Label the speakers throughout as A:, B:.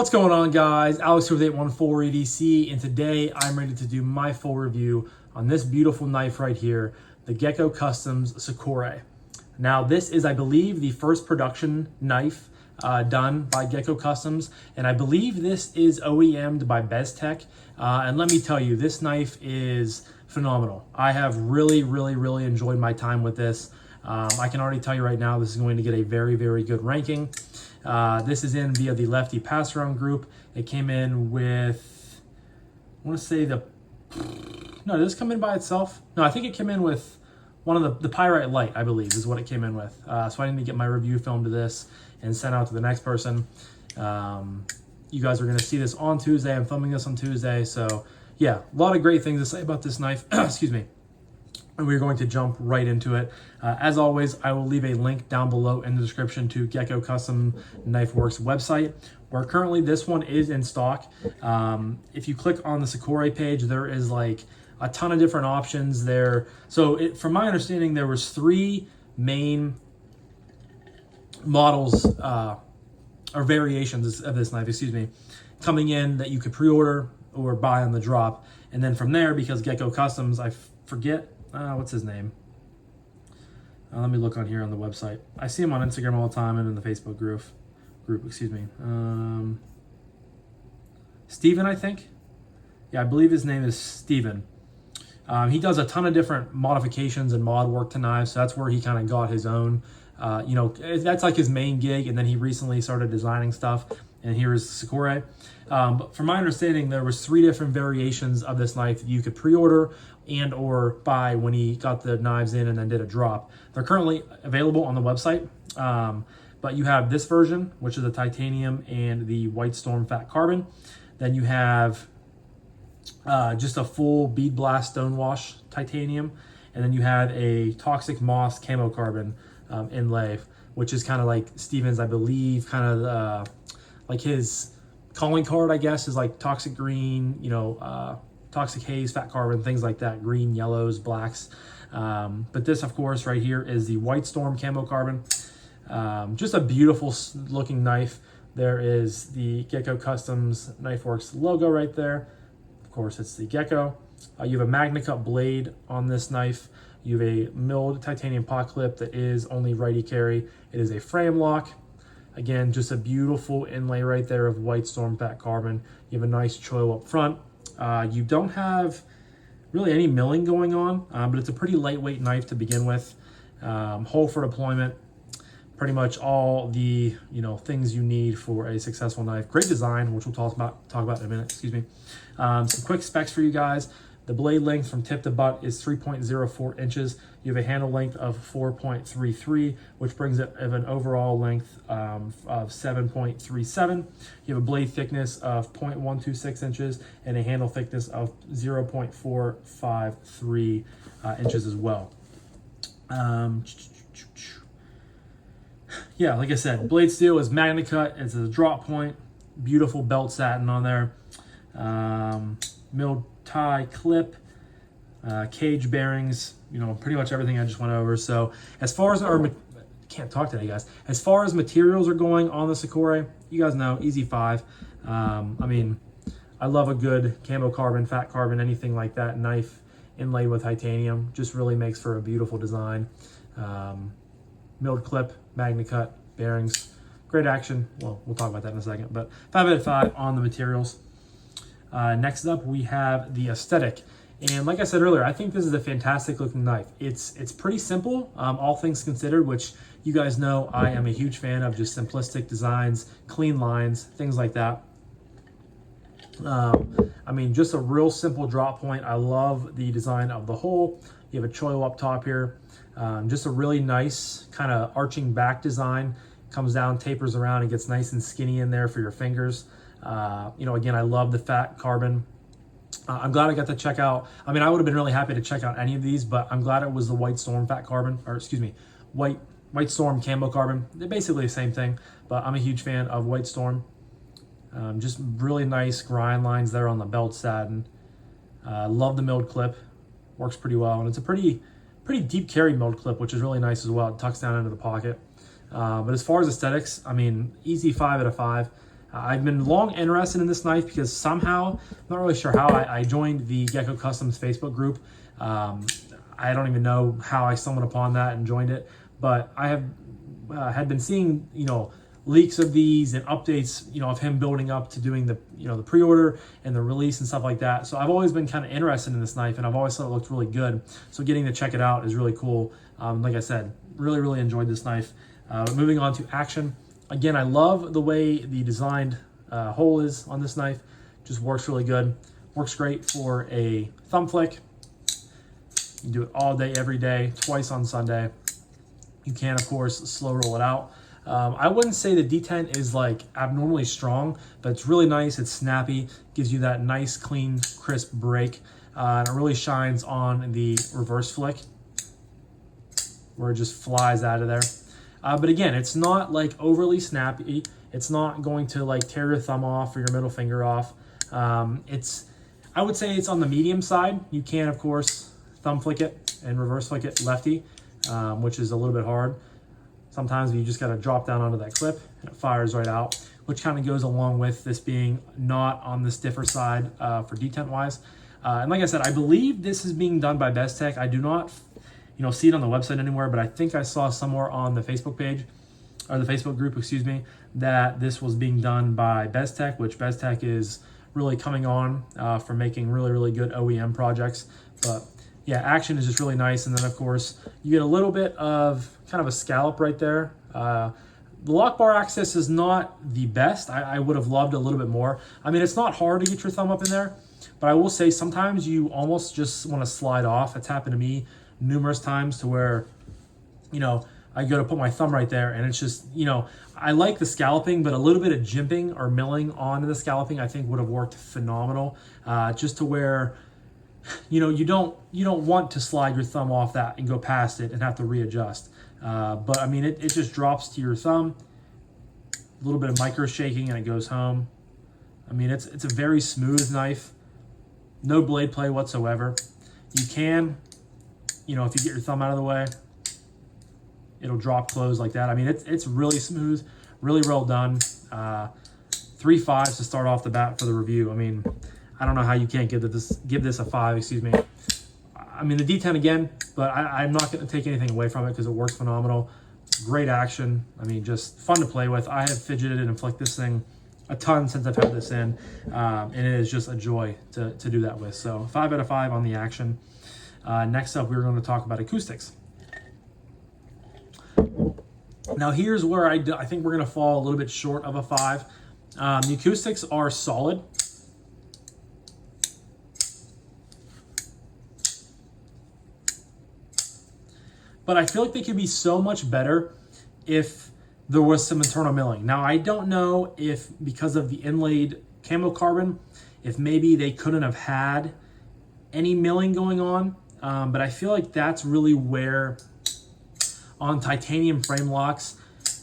A: What's going on, guys? Alex here with 814 EDC, and today I'm ready to do my full review on this beautiful knife right here, the Gecko Customz Sikorae. Now, this is, I believe, the first production knife done by Gecko Customz, and I believe this is OEM'd by Beztech. And let me tell you, this knife is phenomenal. I have really enjoyed my time with this. I can already tell you right now, this is going to get a very good ranking. This is in via the Lefty passaround group. It came in with, I want to say no, did this come in by itself? No, I think it came in with one of the Pyrite Light, I believe, is what it came in with. So I need to get my review film to this and sent out to the next person. You guys are going to see this on Tuesday. I'm filming this on Tuesday. So yeah, a lot of great things to say about this knife. Excuse me. And we're going to jump right into it. As always, I will leave a link down below in the description to Gecko Customz Knifeworks website, where currently this one is in stock. If you click on the Sikorae page, there is like a ton of different options there. So from my understanding, there was 3 main models or variations of this knife, excuse me, coming in that you could pre-order or buy on the drop. And then from there, because Gecko Customz, I forget, what's his name? Let me look on here on the website. I see him on Instagram all the time and in the Facebook group, excuse me. Steven, I think. Yeah, I believe his name is Steven. He does a ton of different modifications and mod work to knives, so that's where he kind of got his own, that's like his main gig, and then he recently started designing stuff, and here is Sikorae. But from my understanding, there was 3 different variations of this knife that you could pre-order and or buy when he got the knives in and then did a drop. They're currently available on the website, but you have this version, which is the titanium and the white storm fat carbon. Then you have just a full bead blast stonewash titanium, and then you have a toxic moss camo carbon inlay, which is kind of like Steven's, I believe, kind of like his calling card, I guess, is like toxic green, toxic haze, fat carbon, things like that, green, yellows, blacks. But this, of course, right here is the white storm camo carbon. Just a beautiful looking knife. There is the Gecko Customz Knifeworks logo right there. Of course, it's the Gecko. You have a MagnaCut blade on this knife. You have a milled titanium pot clip that is only righty carry. It is a frame lock. Again, just a beautiful inlay right there of white storm fat carbon. You have a nice choil up front. You don't have really any milling going on, but it's a pretty lightweight knife to begin with. Hole for deployment, pretty much all the things you need for a successful knife. Great design, which we'll talk about in a minute. Excuse me. Some quick specs for you guys. The blade length from tip to butt is 3.04 inches. You have a handle length of 4.33, which brings it of an overall length of 7.37. You have a blade thickness of 0.126 inches and a handle thickness of 0.453 inches as well. Yeah, like I said, blade steel is MagnaCut. It's a drop point, beautiful belt satin on there. Milled tie clip, cage bearings, pretty much everything I just went over. So as far as can't talk today, guys. As far as materials are going on the Sikorae, you guys know, easy 5. I mean, I love a good camo carbon, fat carbon, anything like that knife inlaid with titanium. Just really makes for a beautiful design. Milled clip, MagnaCut, bearings, great action. Well, we'll talk about that in a second, but 5 out of 5 on the materials. Next up, we have the aesthetic. And like I said earlier, I think this is a fantastic looking knife. It's pretty simple, all things considered, which you guys know I am a huge fan of, just simplistic designs, clean lines, things like that. I mean, just a real simple drop point. I love the design of the hole. You have a choil up top here. Just a really nice kind of arching back design. Comes down, tapers around, and gets nice and skinny in there for your fingers. Again, I love the fat carbon. I'm glad I got to check out, I mean, I would have been really happy to check out any of these, but I'm glad it was the white storm fat carbon, or excuse me, white storm camo carbon. They're basically the same thing, but I'm a huge fan of white storm. Just really nice grind lines there on the belt satin. Love the milled clip, works pretty well, and it's a pretty deep carry milled clip, which is really nice as well. It tucks down into the pocket. But as far as aesthetics, I mean, easy 5 out of 5. I've been long interested in this knife because somehow, I'm not really sure how, I joined the Gecko Customz Facebook group. I don't even know how I stumbled upon that and joined it, but I have had been seeing, leaks of these and updates, of him building up to doing the, the pre-order and the release and stuff like that. So I've always been kind of interested in this knife, and I've always thought it looked really good. So getting to check it out is really cool. Like I said, really enjoyed this knife. Moving on to action. Again, I love the way the designed hole is on this knife. Just works really good. Works great for a thumb flick. You can do it all day, every day, twice on Sunday. You can, of course, slow roll it out. I wouldn't say the detent is like abnormally strong, but it's really nice. It's snappy, gives you that nice, clean, crisp break. And it really shines on the reverse flick where it just flies out of there. But again, it's not like overly snappy. It's not going to like tear your thumb off or your middle finger off. I would say it's on the medium side. You can, of course, thumb flick it and reverse flick it lefty, which is a little bit hard. Sometimes you just got to drop down onto that clip and it fires right out, which kind of goes along with this being not on the stiffer side for detent wise. And like I said, I believe this is being done by Bestech. I do not see it on the website anywhere, but I think I saw somewhere on the Facebook page, or the Facebook group, excuse me, that this was being done by Bestech, which Bestech is really coming on for making really good OEM projects. But yeah, action is just really nice. And then of course, you get a little bit of kind of a scallop right there. The lock bar access is not the best. I would have loved a little bit more. I mean, it's not hard to get your thumb up in there, but I will say sometimes you almost just want to slide off. It's happened to me numerous times to where, I go to put my thumb right there and it's just, I like the scalloping, but a little bit of jimping or milling onto the scalloping I think would have worked phenomenal. Just to where, you don't want to slide your thumb off that and go past it and have to readjust. But I mean, it just drops to your thumb, a little bit of micro shaking and it goes home. I mean, it's a very smooth knife, no blade play whatsoever. You can, if you get your thumb out of the way, it'll drop close like that. I mean, it's really smooth, really well done. 3 5s to start off the bat for the review. I mean, I don't know how you can't give this a 5, excuse me. I mean, the detent again, but I'm not going to take anything away from it because it works phenomenal. Great action. I mean, just fun to play with. I have fidgeted and flicked this thing a ton since I've had this in, and it is just a joy to do that with. So 5 out of 5 on the action. Next up, we're going to talk about acoustics. Now, here's where I think we're going to fall a little bit short of a 5. The acoustics are solid. But I feel like they could be so much better if there was some internal milling. Now, I don't know if because of the inlaid camo carbon, if maybe they couldn't have had any milling going on. But I feel like that's really where on titanium frame locks,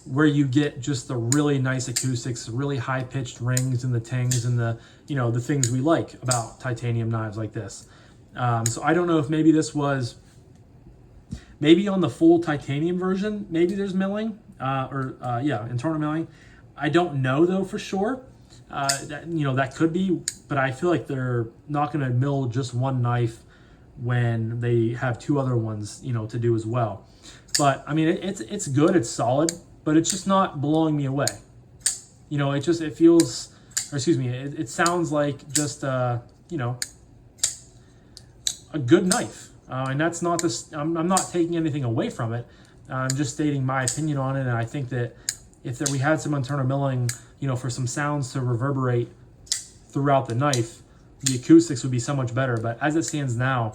A: where you get just the really nice acoustics, really high pitched rings and the tings and the, the things we like about titanium knives like this. So I don't know if maybe this was, maybe on the full titanium version, maybe there's milling, internal milling. I don't know though for sure. That could be, but I feel like they're not going to mill just one knife when they have 2 other ones, to do as well. But I mean, it's good, it's solid, but it's just not blowing me away. It feels, or excuse me, it sounds like just a good knife. And that's not this, I'm not taking anything away from it. I'm just stating my opinion on it. And I think that if we had some internal milling, for some sounds to reverberate throughout the knife, the acoustics would be so much better. But as it stands now,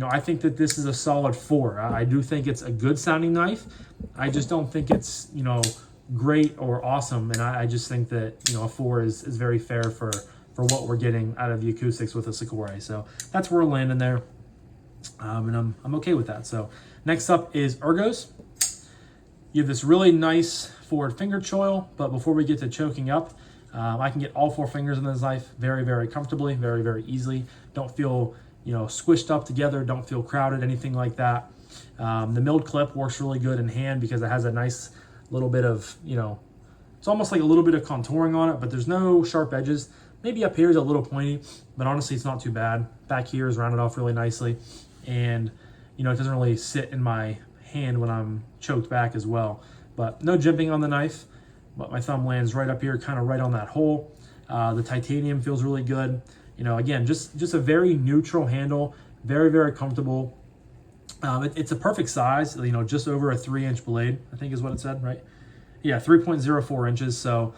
A: I think that this is a solid 4. I do think it's a good sounding knife. I just don't think it's, great or awesome. And I just think that, a 4 is very fair for what we're getting out of the acoustics with a Sikorae. So that's where we're landing there. And I'm okay with that. So next up is ergos. You have this really nice forward finger choil, but before we get to choking up, I can get all 4 fingers in this knife very comfortably, very easily. Don't feel, squished up together, don't feel crowded, anything like that. The milled clip works really good in hand because it has a nice little bit of, It's almost like a little bit of contouring on it, but there's no sharp edges. Maybe up here is a little pointy, but honestly, it's not too bad. Back here is rounded off really nicely. And, you know, it doesn't really sit in my hand when I'm choked back as well. But no jimping on the knife, but my thumb lands right up here, kind of right on that hole. The titanium feels really good. You know, again, just a very neutral handle, very, very comfortable. It's a perfect size, you know, just over a 3-inch blade, I think is what it said, right? Yeah, 3.04 inches. So,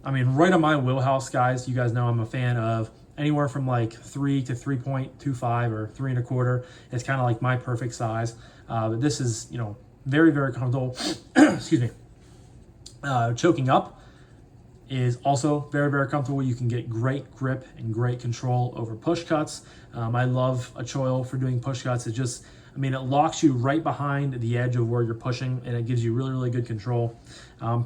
A: I mean, right on my wheelhouse, guys. You guys know I'm a fan of anywhere from like 3 to 3.25 or 3 1/4. It's kind of like my perfect size. But this is, you know, very, very comfortable. Excuse me. Choking up is also very, very comfortable. You can get great grip and great control over push cuts. I love a choil for doing push cuts. It just, I mean, it locks you right behind the edge of where you're pushing, and it gives you really, really good control.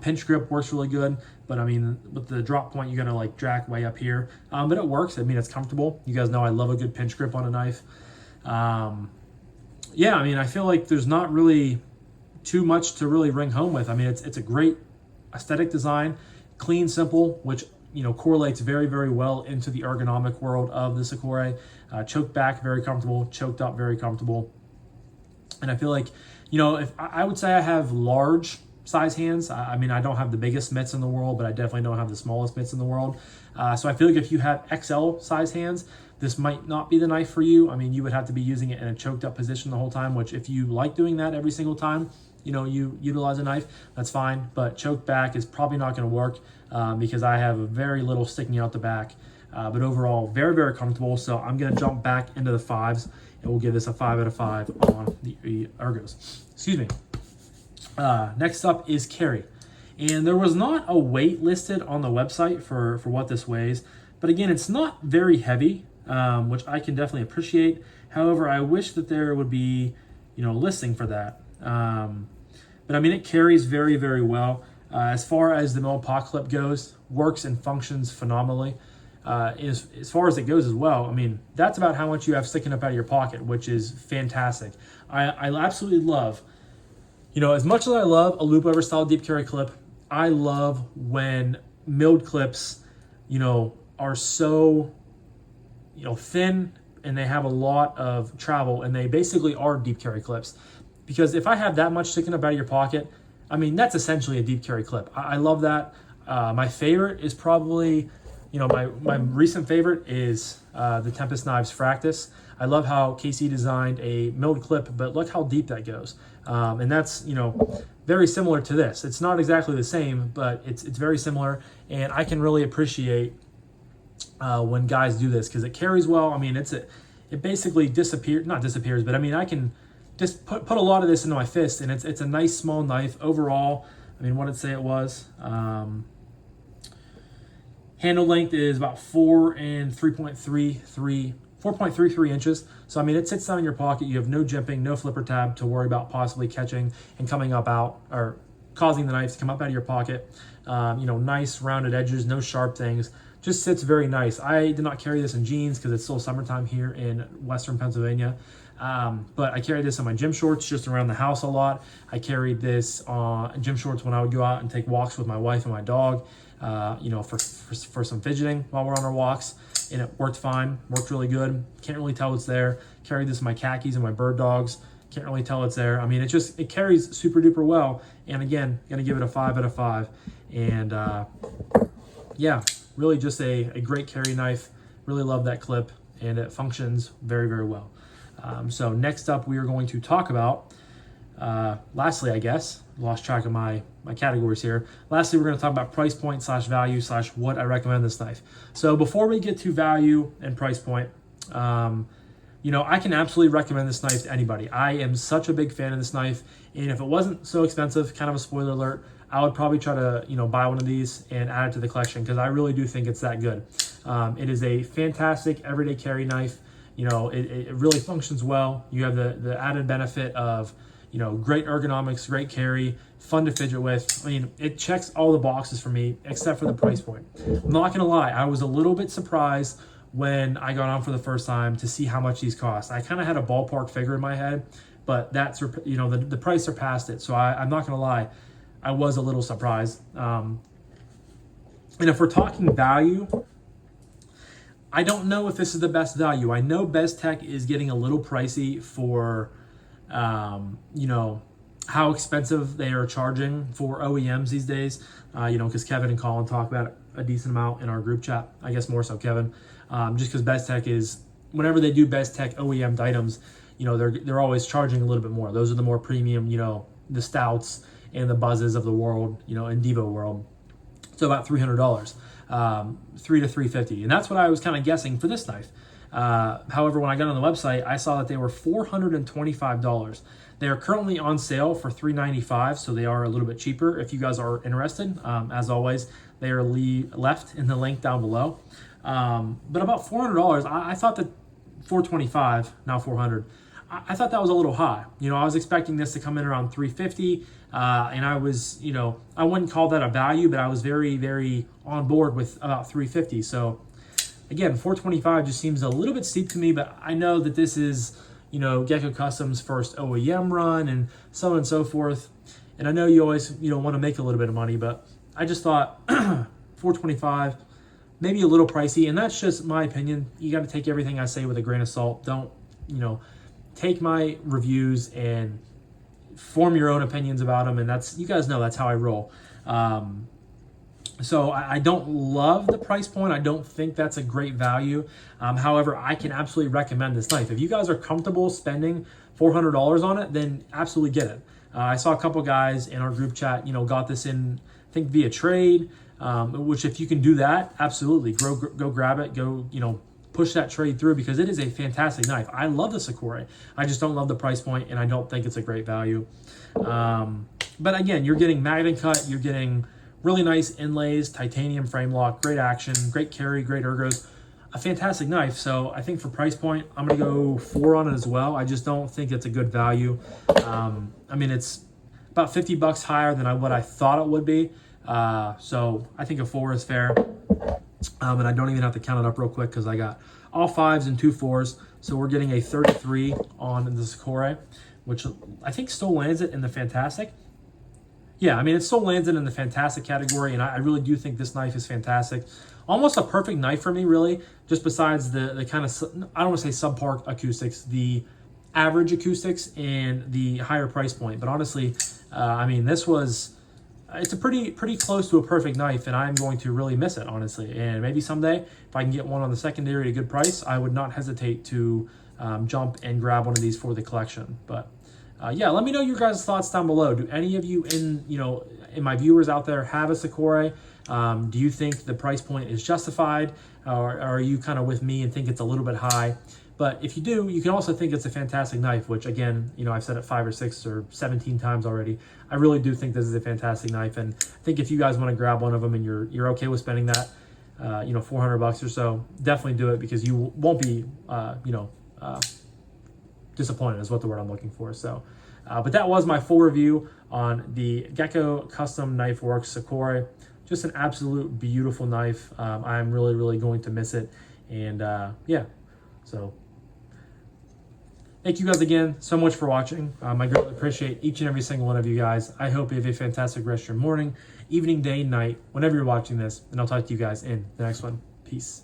A: Pinch grip works really good, but I mean, with the drop point, you gotta like jack way up here. But it works. I mean, it's comfortable. You guys know I love a good pinch grip on a knife. Yeah, I mean, I feel like there's not really too much to really ring home with. I mean, it's a great aesthetic design, clean, simple, which, you know, correlates very, very well into the ergonomic world of the Sikorae. Choked back, very comfortable. Choked up, very comfortable. And I feel like, you know, if I would say I have large size hands. I mean, I don't have the biggest mitts in the world, but I definitely don't have the smallest mitts in the world. So I feel like if you have XL size hands, this might not be the knife for you. I mean, you would have to be using it in a choked up position the whole time, which if you like doing that every single time, you know, you utilize a knife, that's fine. But choked back is probably not going to work because I have very little sticking out the back. But overall, very, very comfortable. So I'm going to jump back into the 5s, and we'll give this a 5 out of 5 on the ergos. Excuse me. Next up is carry. And there was not a weight listed on the website for what this weighs. But again, it's not very heavy, which I can definitely appreciate. However, I wish that there would be, you know, a listing for that. But I mean, it carries very, very well. As far as the mill pot clip goes, works and functions phenomenally. As far as it goes as well, I mean, that's about how much you have sticking up out of your pocket, which is fantastic. I absolutely love, you know, as much as I love a loop over style deep carry clip, I love when milled clips, you know, are so, you know, thin and they have a lot of travel and they basically are deep carry clips. Because if I have that much sticking up out of your pocket, I mean, that's essentially a deep carry clip. I love that. My favorite is probably, you know, my recent favorite is the Tempest Knives Fractus. I love how KC designed a milled clip, but look how deep that goes. And that's, you know, very similar to this. It's not exactly the same, but it's very similar. And I can really appreciate when guys do this because it carries well. I mean, it basically not disappears, but I mean, I can just put a lot of this into my fist, and it's a nice small knife overall. I mean, what did it say it was? Handle length is about 4.33 inches. So, I mean, it sits down in your pocket. You have no jimping, no flipper tab to worry about possibly catching and coming up out or causing the knife to come up out of your pocket. You know, nice rounded edges, no sharp things. Just sits very nice. I did not carry this in jeans because it's still summertime here in Western Pennsylvania. But I carried this on my gym shorts just around the house a lot. I carried this on gym shorts when I would go out and take walks with my wife and my dog, you know, for some fidgeting while we're on our walks. And it worked fine, worked really good. Can't really tell it's there. Carried this in my khakis and my bird dogs. Can't really tell it's there. I mean, it carries super duper well. And again, gonna give it a 5 out of 5. And yeah, really just a great carry knife. Really love that clip, and it functions very, very well. So next up, we are going to talk about, lastly, I guess, lost track of my categories here. Lastly, we're going to talk about price point / value / what I recommend this knife. So before we get to value and price point, you know, I can absolutely recommend this knife to anybody. I am such a big fan of this knife, and if it wasn't so expensive, kind of a spoiler alert, I would probably try to, you know, buy one of these and add it to the collection because I really do think it's that good. It is a fantastic everyday carry knife. You know, it really functions well. You have the added benefit of, you know, great ergonomics, great carry, fun to fidget with. I mean, it checks all the boxes for me except for the price point. I'm not gonna lie, I was a little bit surprised when I got on for the first time to see how much these cost. I kind of had a ballpark figure in my head, but that's, you know, the price surpassed it. So I'm not gonna lie, I was a little surprised. And if we're talking value, I don't know if this is the best value. I know BezTech is getting a little pricey for, you know, how expensive they are charging for OEMs these days. You know, because Kevin and Colin talk about it a decent amount in our group chat. I guess more so Kevin, just because BezTech is, whenever they do BezTech OEM items, you know, they're always charging a little bit more. Those are the more premium, you know, the Stouts and the Buzzes of the world, you know, in Devo world. So about $300, $300 to $350, and that's what I was kind of guessing for this knife. However, when I got on the website, I saw that they were $425. They are currently on sale for $395, so they are a little bit cheaper if you guys are interested. As always, they are left in the link down below. But about $400, I thought that $425, now $400. I thought that was a little high. You know, I was expecting this to come in around $350, and I was, you know, I wouldn't call that a value, but I was very, very on board with about $350. So again, $425 just seems a little bit steep to me, but I know that this is, you know, Gecko Customz' first OEM run and so on and so forth. And I know you always, you know, want to make a little bit of money, but I just thought $425, maybe a little pricey, and that's just my opinion. You got to take everything I say with a grain of salt. Don't, you know, take my reviews and form your own opinions about them, and that's, you guys know that's how I roll. So I don't love the price point. I don't think that's a great value. However, I can absolutely recommend this knife. If you guys are comfortable spending $400 on it, then absolutely get it. I saw a couple guys in our group chat, you know, got this in, I think via trade, which if you can do that, absolutely go grab it, go, you know, push that trade through, because it is a fantastic knife. I love the Sikorae. I just don't love the price point, and I don't think it's a great value. But again, you're getting magnet cut, you're getting really nice inlays, titanium frame lock, great action, great carry, great ergos, a fantastic knife. So I think for price point, I'm gonna go 4 on it as well. I just don't think it's a good value. I mean, it's about $50 higher than what I thought it would be. So I think a 4 is fair. And I don't even have to count it up real quick because I got all 5s and 2 4s. So we're getting a 33 on the Sikorae, which I think still lands it in the fantastic. Yeah, I mean, it still lands it in the fantastic category, and I really do think this knife is fantastic. Almost a perfect knife for me, really, just besides the kind of, I don't want to say subpar acoustics, the average acoustics and the higher price point. But honestly, I mean, this was, it's a pretty close to a perfect knife, and I'm going to really miss it, honestly. And maybe someday, if I can get one on the secondary at a good price, I would not hesitate to jump and grab one of these for the collection. But yeah, let me know your guys' thoughts down below. Do any of you in my viewers out there have a Sikorae? Do you think the price point is justified, or are you kind of with me and think it's a little bit high? But if you do, you can also think it's a fantastic knife, which again, you know, I've said it 5 or 6 or 17 times already. I really do think this is a fantastic knife, and I think if you guys want to grab one of them and you're okay with spending that, you know, $400 or so, definitely do it, because you won't be, you know, disappointed is what the word I'm looking for. So, but that was my full review on the Gecko Customz Knifeworks Sikorae. Just an absolute beautiful knife. I'm really going to miss it, and yeah, so. Thank you guys again so much for watching. I greatly appreciate each and every single one of you guys. I hope you have a fantastic rest of your morning, evening, day, night, whenever you're watching this, and I'll talk to you guys in the next one. Peace.